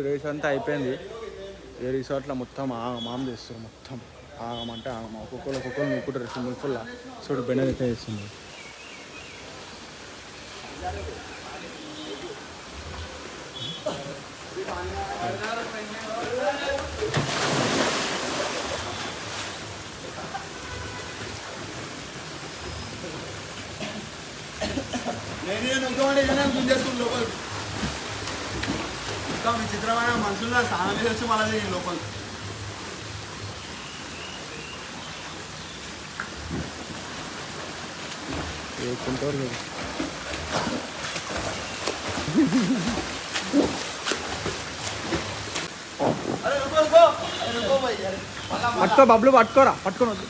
Race అంతా అయిపోయింది. ఏ రిసార్ట్లో మొత్తం మామ చేస్తారు. మొత్తం ఆగమంటే ఆగమ ఒక్కొక్కరు నూకుంటారు స్విమ్మింగ్ పూల్లో. చూడు బెండ అయితే చేస్తుంది. విచిత్రమైన మనుషుల్లో స్నానం చేసి మళ్ళీ లోపల పట్టుకో బబ్లు పట్టుకోరా పట్టుకొని వద్దు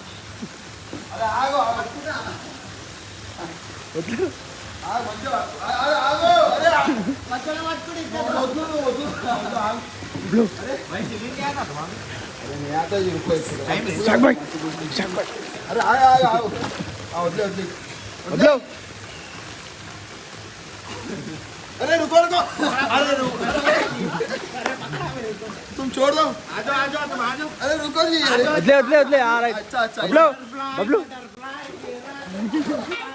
अरे रुको रुको अरे तुम छोड़ दो आ जाओ तुम आ जाओ अरे रुको जी వదిలే ఆ రైట్ अच्छा अच्छा బబ్లు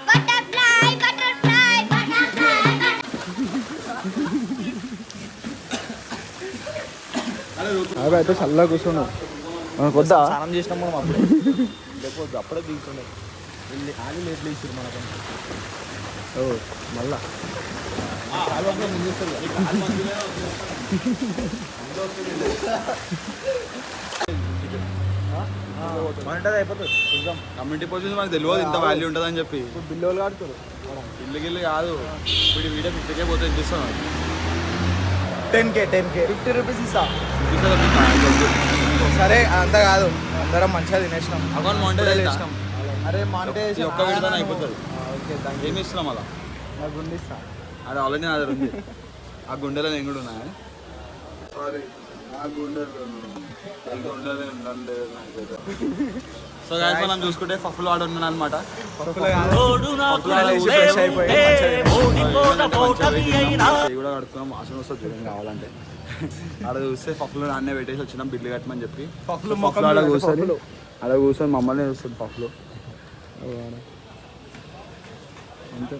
బటర్ఫ్లై బటర్ఫ్లై బటర్ఫ్లై अरे रुको అయితే చల్లగా కూర్చున్నావు మనకు వద్దా స్నానం చేసినాం మనం అప్పుడే లేకపోతే అప్పుడే దిగుతుండే వెళ్ళి ఆగి లేట్ లేచారు మనకు ఓ మళ్ళా మనటది అయిపోతుంది చూద్దాం. కమ్యూనిటీ పొజిషన్ మనకు తెలియదు ఇంత వాల్యూ ఉంటుందని చెప్పి ఇప్పుడు బిల్లు కడుతారు ఇల్లు కాదు ఇప్పుడు వీడియో 50K పోతే ఇస్తున్నాను 10K 50 రూపీస్ ఇస్తా. సరే అంత కాదు అందరం మంచిగా తినేసినాం. అకౌంట్ మానిటైజ్ చేసినాం. అరే మానిటైజ్ ఒక్క వీడియోనే అయిపోతుంది. ఓకే థ్యాంక్ ఏమి ఇస్తున్నాం అలా నాకు గుండి ఇస్తా. అది ఆల్రెడీ నా దగ్గర ఉంది. ఆ గుండెలో నేను కూడా ఉన్నాయి. సారీ ఆ గుండెలో సో గాయస్ మనం చూసుకుంటే పఫ్ఫులు ఆడ ఉన్నాను అనమాట. ఫ్రెష్ అయిపోయి కూడా కడుతున్నాం. వాసన వస్తుంది చూడండి కావాలంటే. ఆడ చూస్తే పఫ్ఫులు నాన్నే పెట్టేసి వచ్చినాం బిల్లు కట్టమని చెప్పి. పఫ్ఫులు ఆడ కూర్చొని మమ్మల్ని చూస్తుంది పఫ్ఫులు. అంతే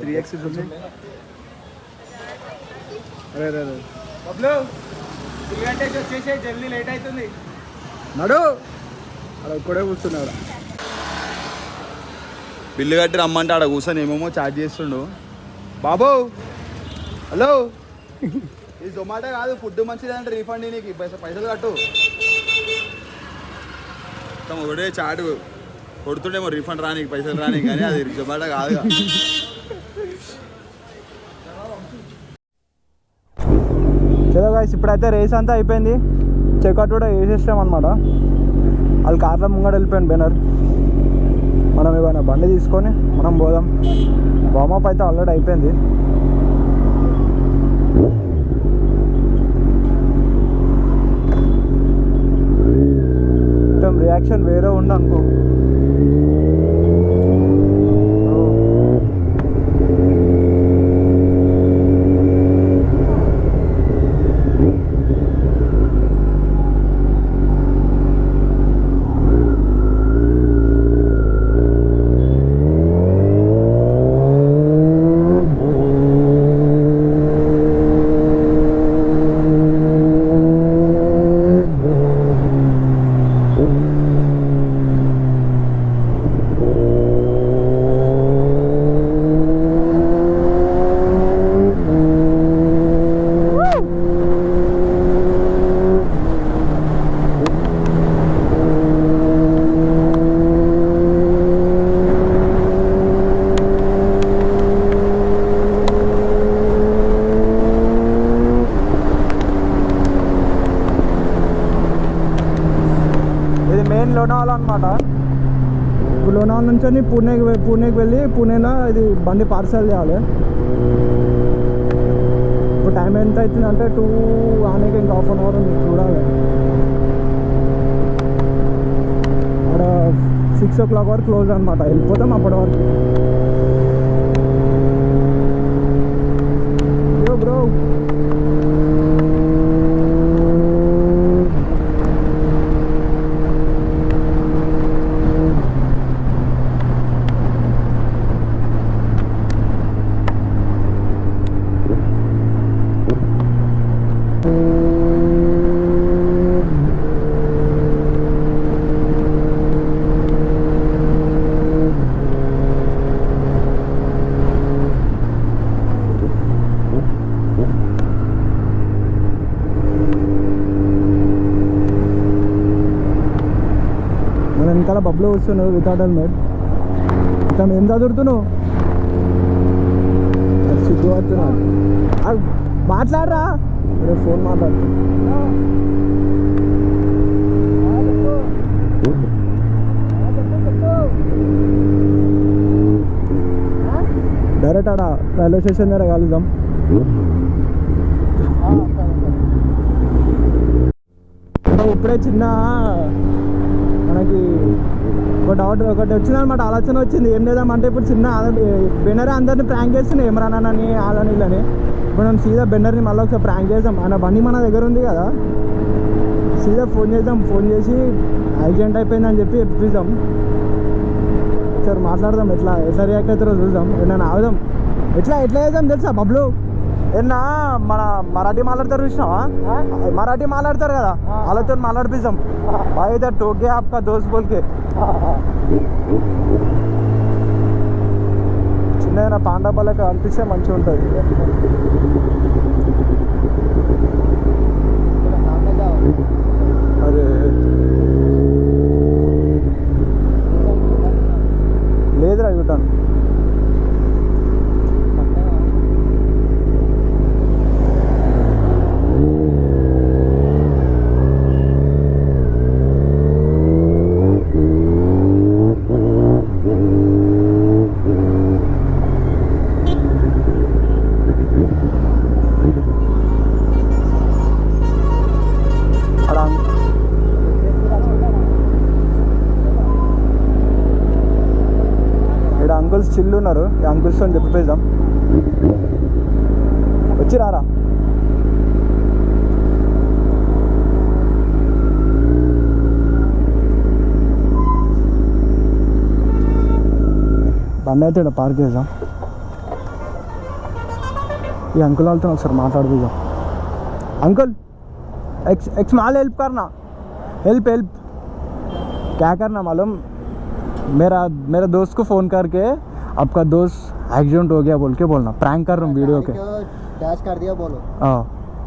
3x ఉంది. అరే బబ్లు 3 గంటేసి వచ్చేసి జల్దీ లేట్ అవుతుంది. నడు అలా ఒక్కడే కూర్చున్నాడు. బిల్లు కట్టి రమ్మంటే ఆడ కూర్చొని ఏమేమో చాట్ చేస్తుండు. బాబు హలో ఇది జొమాటో కాదు ఫుడ్ మంచిది అంటే రీఫండ్ నీకు పైసలు కట్టు. మొత్తం ఒకటే చాటు కొడుతుండేమో రీఫండ్ రానికి పైసలు రానికి, కానీ అది జొమాటో కాదు. చలో గాయ్స్ ఇప్పుడైతే రేస్ అంతా అయిపోయింది. చెక్అవుట్ కూడా వేసేసాం అనమాట. వాళ్ళు కార్లో ముంగడ వెళ్ళిపోయాను బెనర్. మనం ఏమైనా బండి తీసుకొని మనం పోదాం. వామప్ అయితే ఆల్రెడీ అయిపోయింది. మొత్తం రియాక్షన్ వేరే ఉండు అనుకో. లోనావాలా అనమాట. లోనావాల నుంచి పూణేకి వెళ్ళి పూణేలో ఇది బండి పార్సల్ చేయాలి. ఇప్పుడు టైం ఎంత అవుతుంది అంటే 2 ఆనేకి ఇంకా ½ అవర్ ఉంది చూడాలి. అక్కడ 6 o'clock వరకు క్లోజ్ అనమాట. వెళ్ళిపోతాం అప్పటి వరకు. బ్రో వెనకాల బబ్బులో వస్తున్నావు వితౌట్ హెల్మెట్. తను ఏం చదువుతున్నావు? సిగ్గు పడుతున్నావు. మాట్లాడరా, రేపు ఫోన్ మాట్లాడుతు. డైరెక్ట్ ఆడ రైల్వే స్టేషన్ దగ్గర కలుద్దాం. ఇప్పుడే చిన్న మనకి ఒక డౌట్ ఒకటి వచ్చిందనమాట, ఆలోచన వచ్చింది. ఏం లేదామంటే ఇప్పుడు చిన్న బెన్నర్ అందరిని ప్రాంక్ చేస్తున్నాయి, ఏమరానని వాళ్ళని వీళ్ళని. ఇప్పుడు మనం సీదా బెన్నర్ని మళ్ళీ ఒకసారి ప్రాంక్ చేద్దాం. ఆయన బండి మన దగ్గర ఉంది కదా, సీదా ఫోన్ చేద్దాం. ఫోన్ చేసి యాక్సిడెంట్ అయిపోయిందని చెప్పి చెప్పిద్దాం. ఒకసారి మాట్లాడదాం, ఎట్లా రియాక్ట్ అవుతారో చూద్దాం. ఏమైనా ఆగుదాం. ఎట్లా చేద్దాం తెలుసా బబ్లు? ఏమన్నా మన మరాఠీ మాట్లాడతారు చూసినావా? మరాఠీ మాట్లాడతారు కదా, వాళ్ళతో మాట్లాడిపిస్తాం. బాయ్ ఇద్దరు టోకే ఆప్కా దోస్త్ బోల్కే. చిన్న పాండాపాలకి అనిపిస్తే మంచిగా ఉంటుంది. అరే లేదురా యూటర్న్. అంకుల్స్ చిల్లు ఉన్నారు, ఈ అంకుల్స్తో చెప్పేద్దాం. వచ్చి రారా. బండి అయితే ఇక్కడ పార్క్ చేద్దాం. ఈ అంకుల్ వాళ్ళతో ఒకసారి మాట్లాడిద్దాం. अंकल एक स्मॉल हेल्प करना, हेल्प क्या करना मालूम? मेरा दोस्त को फ़ोन करके आपका दोस्त एक्सीडेंट हो गया बोल के बोलना. प्रैंक कर रहा हूँ वीडियो के. डैश कर दिया बोलो. हाँ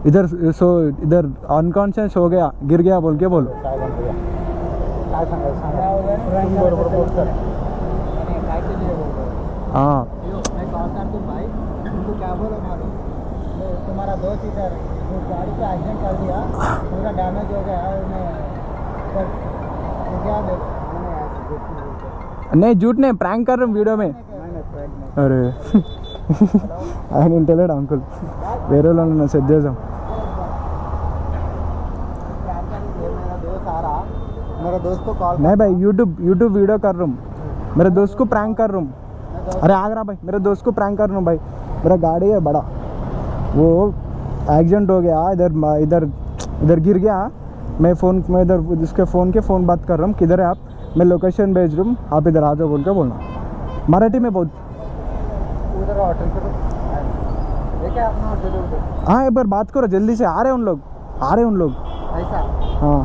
इधर अनकॉन्शियस हो गया, गिर गया बोल के बोलो. हाँ मैं कॉल कर दूँ भाई, तुमको क्या बोलो मालूम? तुम्हारा दोस्त इधर गाड़ी का एक्सीडेंट कर दिया, पूरा डैमेज हो गया. नहीं झूठ नहीं, प्रैंक कर रहा हूँ वीडियो में. अरे ఆయన ఇంటలేడు అంకుల్, వేరే వాళ్ళు సెట్ చేద్దాం. मेरा दोस्त को कॉल. नहीं भाई यूट्यूब वीडियो कर रहा हूँ, मेरे दोस्त को प्रैंक कर रहा हूँ. अरे आग रहा भाई, मेरे दोस्त को प्रैंक कर रहा हूँ भाई. मेरा गाड़ी है बड़ा, वो एक्सीडेंट हो गया, इधर गिर गया. मैं इधर जिसके फ़ोन के फ़ोन बात कर रहा हूँ, किधर है आप? मैं लोकेशन भेज रहा हूँ, आप इधर आ जाओ बोल के बोलना. मराठी में बहुत. उधर होटल पे देखा अपना होटल उधर. हाँ एक बार बात करो, जल्दी से आ रहे हैं उन लोग. ऐसा हाँ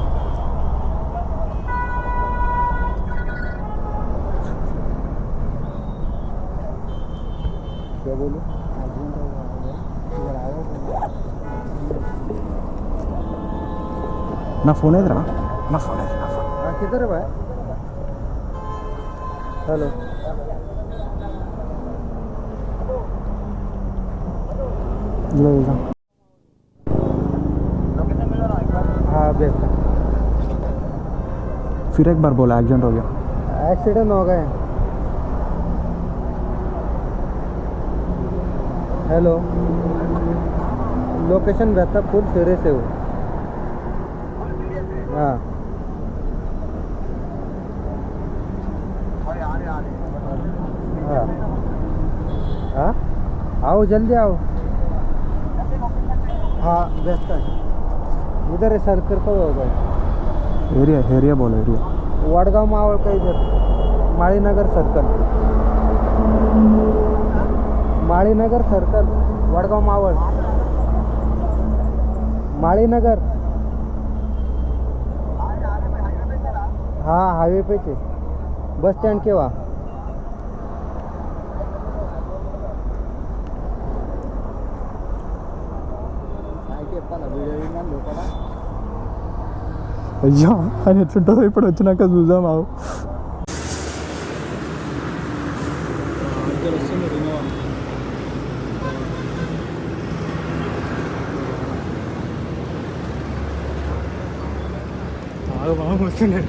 क्या बोलो? ना फ़ोन है इधर, ना फ़ोन है. किधर है भाई? हेलो हाँ भेजता. फिर एक बार बोला एक्सीडेंट हो गया. एक्सीडेंट हो गए. हेलो लोकेशन रहता फुल फेरे से हो. हाँ हाँ आओ जल्दी आओ. हाँ बेस्ट है. इधर है सर्कल पर होगा. एरिया बोलो एरिया. वडगांव मावळ का इधर माळीनगर सर्कल. माळीनगर सर्कल वडगांव मावळ. माळीनगर. हाँ हाईवे पे थे, बस स्टैंड के वहाँ. అయ్యా అని ఎట్లుంటుందో ఇప్పుడు వచ్చినాక చూద్దాం ఆవు. బాగా వస్తున్నాడు.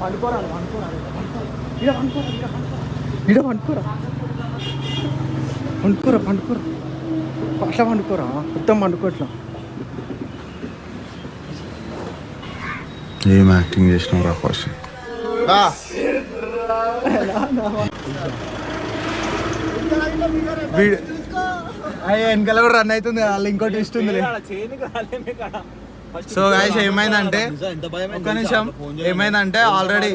పండుకోరా అట్లా పండుకోరా మొత్తం పండుకోట్లా. ఏం యాక్టింగ్ చేసినావు రా ఫస్ట్ వెనకాల కూడా రన్ అవుతుంది, వాళ్ళు ఇంకోటి ఇస్తుంది. సో గాయస్ ఏమైందంటే ఒక్క నిమిషం, ఏమైందంటే ఆల్రెడీ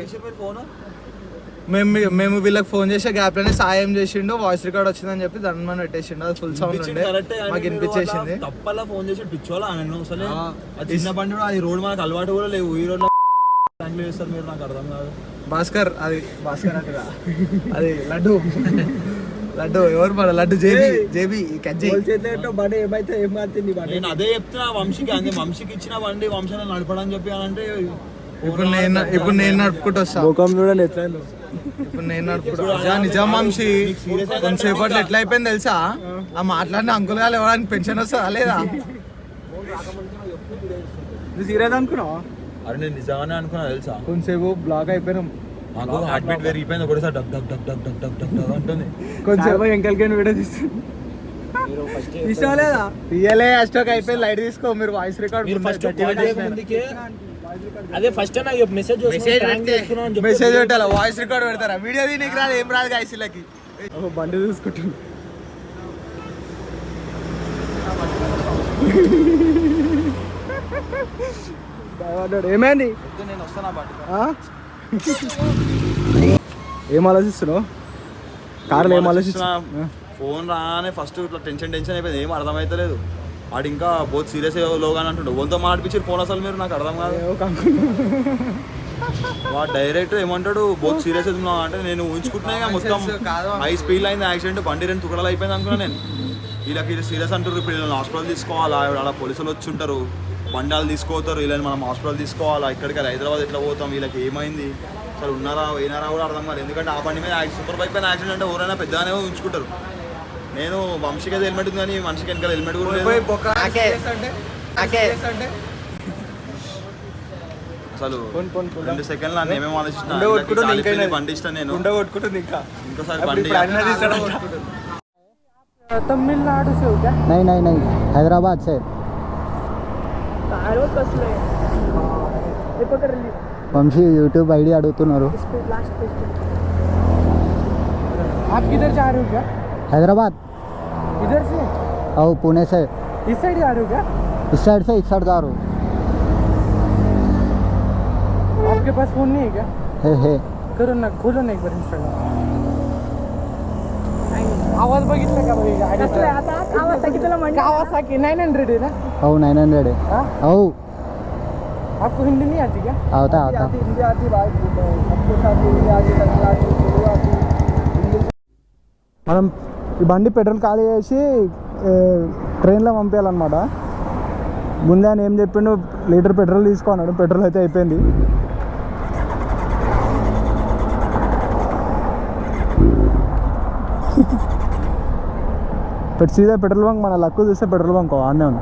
మేము వీళ్ళకి ఫోన్ చేసే గ్యాప్ లోనే సాయం చేసిండు, వాయిస్ రికార్డ్ వచ్చిందని చెప్పి దాని మనం పెట్టేసిండు. అది ఫుల్ సౌండ్ ఉండే మాకు వినిపించేసింది. తప్పలా ఫోన్ చేసి పిచ్చోలా అసలు చిన్న బండి కూడా, అది రోడ్ మనకు అలవాటు కూడా లేవు. ఈ రోడ్ చేస్తారు మీరు, నాకు అర్థం కాదు. భాస్కర్ అంటగా అది లడ్డు ఎవరు మన లడ్డు జేబీ బండి ఏమైతే ఏం కాదు. నేను అదే చెప్తున్నా వంశీకి, వంశీకి ఇచ్చిన బండి వంశాన్ని నడపడం చెప్పి అంటే ఇప్పుడు నేను నడుపుకుంటూ వస్తా. ఇప్పుడు నేను నడుపుకుంటా నిజాం వంశీ. కొంతసేపట్లో ఎట్లా అయిపోయింది తెలుసా, ఆ మాట్లాడిన అంకుల్ గారు ఎవడానికి పెన్షన్ వస్తుందా లేదా? నువ్వు సీరియస్ అనుకున్నావా? అరే నేను నిజంగానే అనుకున్నా తెలుసా. కొంతసేపు బ్లాక్ అయిపోయినాం, నాకు హార్ట్ బీట్ పెరిగిపోయింది. ఒకటిసారి డగ్ డగ్ డగ్ డగ్ డగ్ డగ్ డగ్ డగ్ అంటుంది. కొంచెంసేపు ఎంకల్కని వీడియో తీసుకోలేదా? తీయలే, అస్టోక్ అయిపోయి లైట్ తీసుకో. మీరు వాయిస్ రికార్డ్ అదే ఫస్ట్ మెసేజ్ పెట్టాలా? వాయిస్ రికార్డ్ పెడతారా? వీడియో దీనికి రాదు, ఏం రాదు గాయసులకి. బండి చూసుకుంటుంది. ఏమైంది? నేను వస్తానా బాటి ఏం ఆలోచిస్తున్నావు? కార్లో ఏం ఆలోచిస్తున్నా? ఫోన్ రానే ఫస్ట్ ఇట్లా టెన్షన్ అయిపోయింది, ఏం అర్థమైతలేదు. వాడు ఇంకా బోత్ సీరియస్ లోగానే అంటుండే. ఓన్తో మాట్లాడిపించారు ఫోన్ అసలు మీరు, నాకు అర్థం కాదు. వాడు డైరెక్ట్ ఏమంటాడు బోత్ సీరియస్ అవుతున్నావు అంటే, నేను ఊహించుకుంటున్నా మొత్తం హై స్పీడ్ అయింది యాక్సిడెంట్, బండి 2 తుకడలు అయిపోయింది అనుకున్నా నేను. వీళ్ళకి సీరియస్ అంటారు, ఇప్పుడు వీళ్ళని హాస్పిటల్ తీసుకోవాలా, అలా పోలీసులు వచ్చి ఉంటారు, బండాలు తీసుకోతారు, వీళ్ళని మనం హాస్పిటల్ తీసుకోవాలా, ఇక్కడికి హైదరాబాద్ ఎట్లా పోతాం, వీళ్ళకి ఏమైంది అసలు ఉన్నారా పోయినారా కూడా అర్థం కాదు. ఎందుకంటే ఆ బండి మీద సూపర్ బైక్ పైన యాక్సిడెంట్ అంటే ఎవరైనా పెద్దగానే ఉంచుకుంటారు. నేను వంశీకి అయితే హెల్మెట్ ఉంది కానీ మనిషికి వెనకాల హెల్మెట్ కూడా లేదు. అసలు 2 సెకండ్లు నన్ను ఏమేమి ఆలోచిస్తున్నా, బండి ఇష్టం నేను ఇంకోసారి బండి. तमिलनाडु से हो क्या? नहीं हैदराबाद से. వంశీ యూట్యూబ్ ఐడి అడుగుతున్నారు. आप किधर जा रहे हो क्या? हैदराबाद. इधर से? आओ पुणे से. इस साइड जा रहे हो क्या? इस साइड से इस साइड जा रहा हूँ. आपके पास फोन नहीं है क्या? है करो ना, खोलो ना एक बार इंस्टाग्राम. आवाज बघितलं का बघा? कसलं आता कावासाकी तुला म्हणजे कावासाकी 900 आहे ना? हो 900 है. हाँ? हो. आपको हिंदी नहीं आती क्या? आता हिंदी आती भाई, सबको आती, हिंदी आती, तमिल आती, तेलुगु आती, इंग्लिश. మనం ఈ బండి పెట్రోల్ ఖాళీ చేసి ట్రైన్లో పంపించాలన్నమాట. ముందే ఆయన ఏం చెప్పిండు, లీటర్ పెట్రోల్ తీసుకోన్నాడు. పెట్రోల్ అయితే అయిపోయింది. సీదా పెట్రోల్ బంక్, మన లక్కు చూస్తే పెట్రోల్ బంక్ ఆడనే ఉంది.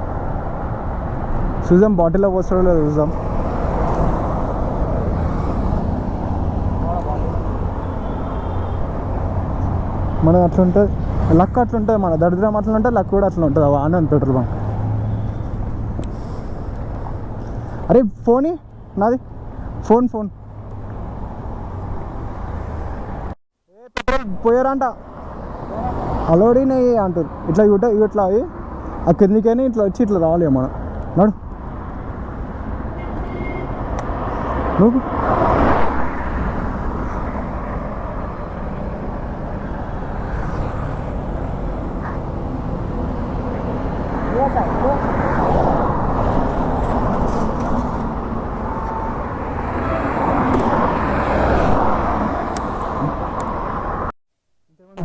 చూద్దాం బాటిల్లో పోస్తాడో లేదో చూద్దాం. మనం అట్లా ఉంటుంది, లక్ అట్లా ఉంటుంది, మన దరిద్రం అట్లా ఉంటుంది, లక్ కూడా అట్లా ఉంటుంది. ఆనే ఉంది పెట్రోల్ బంక్. అరే ఫోన్ నాది, ఫోన్ పెట్రోల్ పోయారంట. అలోడీ నెయ్యి అంటారు. ఇట్లా ఇట్లా అవి ఆ కిందికైనా ఇట్లా వచ్చి ఇట్లా రావాలి మనం. నడు నువ్వు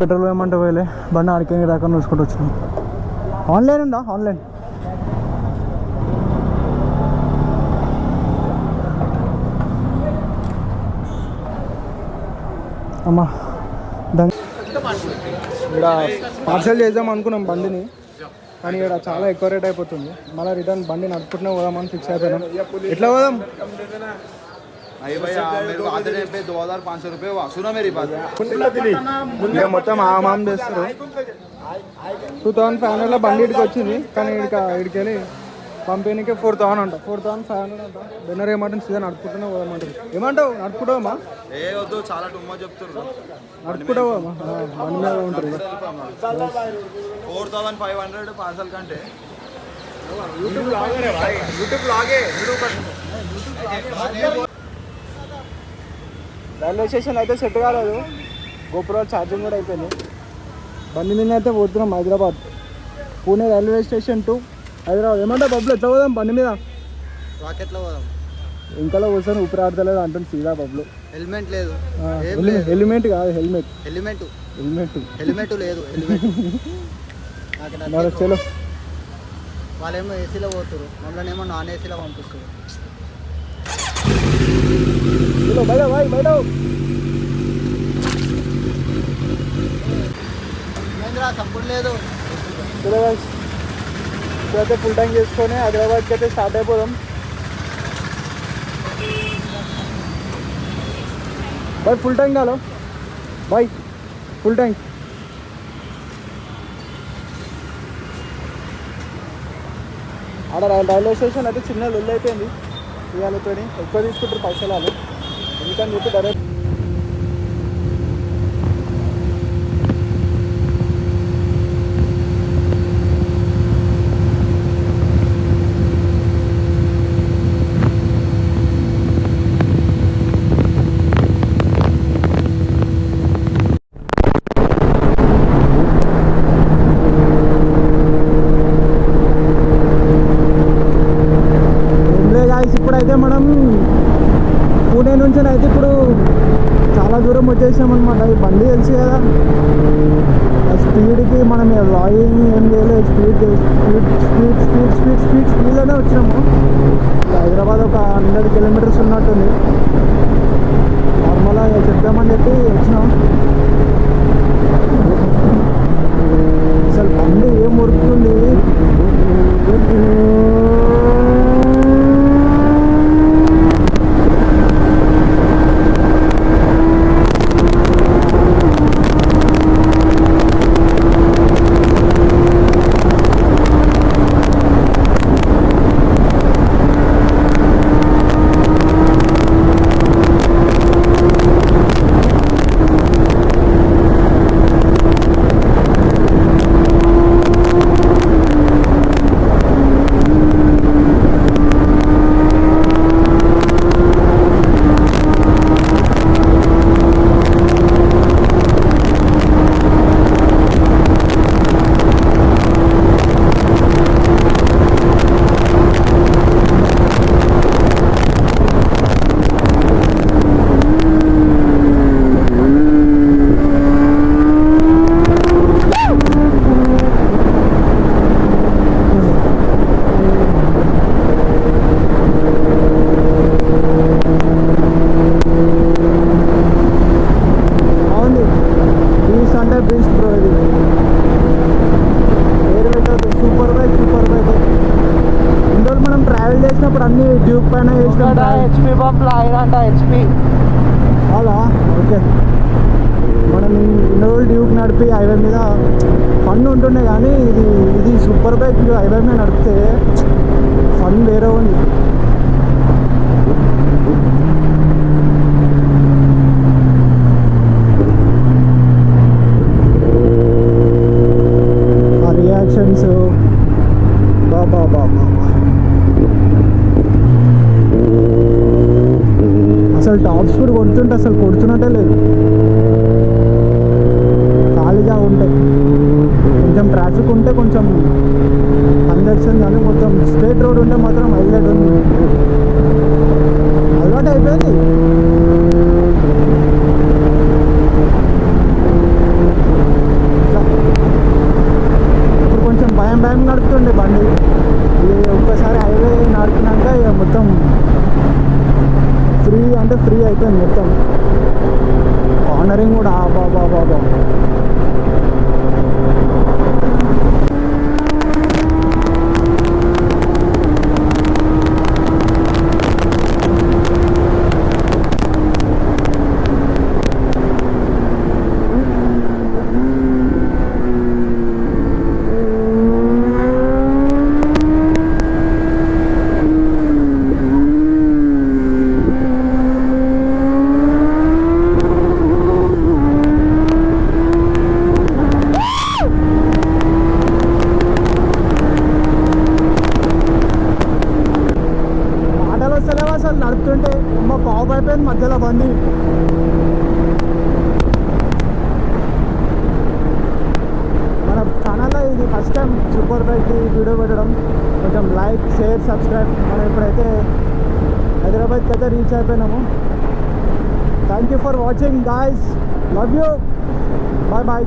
పెట్రోల్ ఏమంటే పోయలే బండి ఆడికి రాకుండా చూసుకుంటూ వచ్చినాం. ఆన్లైన్ ఉందా? ఆన్లైన్ అమ్మా దాని ఇక్కడ పార్సల్ చేద్దాం అనుకున్నాం బండిని, కానీ ఇక్కడ చాలా ఎక్కువ రేట్ అయిపోతుంది. మళ్ళీ రిటర్న్ బండి నడుపుకుంటూనే పోదామని ఫిక్స్ అయిపోయినాం. ఎట్లా పోదాం? अरे भाई मेरे को आते पे 2500 रुपये हुआ सुना मेरी बात ఇక మొత్తం ఆమాం చేస్తారు. 2500 బండి ఇడికి వచ్చింది, కానీ ఇడికి వెళ్ళి పంపిణీకి 4000 అంట. 4500 అంట. బెన్నర్ ఏమంటుంది సీదా నడుపుకుంటూనే పోదామంటుంది. ఏమంటావు? నడుపుకుంటావమ్మా? ఏ వద్దు, చాలా టుమ్మా చెప్తున్నారు. నడుపుకుంటావమ్మా? బండి మీద ఉంటుంది. 4500 పార్సల్ కంటే రైల్వే స్టేషన్ అయితే సెట్ కాలేదు. గోపుర ఛార్జింగ్ కూడా అయిపోయింది. బండి మీద అయితే పోతున్నాం Hyderabad. Pune railway station to Hyderabad. ఏమంటా బబ్బులు ఎట్లా పోదాం బండి మీద? రాకెట్లో పోదాం. ఇంకలో కూర్చొని ఊపిరి ఆడతలేదు అంటుంది సీదా బబ్బులు. హెల్మెట్ లేదు. హెల్మెట్ కాదు, హెల్మెట్ హెల్మెట్ హెల్మెట్ హెల్మెట్ లేదు. హెల్మెట్ మరి చలో. వాళ్ళేమో ఏసీలో పోతారు, మమ్మల్ని ఏమో నాన్ ఏసీలో పంపిస్తారు. బయట బయట ఏంద్రా సపోర్ట్ లేదు. చలో గాయ్స్, ఇప్పుడైతే ఫుల్ ట్యాంక్ చేసుకొని హైదరాబాద్కి అయితే స్టార్ట్ అయిపోదాం. బాయ్ ఫుల్ ట్యాంక్ కాలో బాయ్, ఫుల్ ట్యాంక్. ఆడ రైల్వే స్టేషన్ అయితే చిన్న లొల్లి అయిపోయింది. ఇవాళతో ఎక్కువ తీసుకుంటారు పైసలు వాళ్ళు, ఎందుకని చెప్పి డైరెక్ట్ ఇప్పుడైతే మనం పూణే నుంచి అయితే ఇప్పుడు చాలా దూరం వచ్చేసాం అనమాట. ఈ బండి తెలిసి కదా, స్పీడ్కి మనం లాగింగ్ ఏం చేయలేదు. స్పీడ్లోనే వచ్చినాము. హైదరాబాద్ ఒక 100 కిలోమీటర్స్ ఉన్నట్టుంది. నార్మల్గా చెప్దామని చెప్పి వచ్చినాం. అసలు బండి ఏం ఉరుకుతుంది. డ్యూక్ పైన హెచ్పి బంప్లో అయినంట. హెచ్పి అలా ఓకే. మనం ఇన్ని రోజులు డ్యూక్ నడిపి హైవే మీద ఫన్ ఉంటుండే, కానీ ఇది సూపర్ బైక్ హైవే మీద నడిపితే ఫన్ వేరే ఉంది. ఆ రియాక్షన్స్ బాబా బాబా, అసలు టాప్ స్పీడ్ కొడుతుంటే అసలు కొడుతున్నట్టే లేదు. ఖాళీగా ఉంటే కొంచెం ట్రాఫిక్ ఉంటే కొంచెం కంజక్షన్, కానీ మొత్తం స్ట్రేట్ రోడ్ ఉంటే మాత్రం హైలైట్ ఉంది. అలవాటు అయిపోయింది. అయిపోయింది మొత్తం. కార్నరింగ్ కూడా బాబా బాబా. మాటలు వస్తలేవు అసలు నడుపుతుంటే. అమ్మ పావు అయిపోయింది మధ్యలో బండి. మన ఛానల్లో ఇది first time super bike video పెట్టడం. కొంచెం లైక్, షేర్, సబ్స్క్రైబ్. మనం ఇప్పుడైతే హైదరాబాద్కి అయితే రీచ్ అయిపోయినాము. Thank you for watching guys. Love you. Bye bye.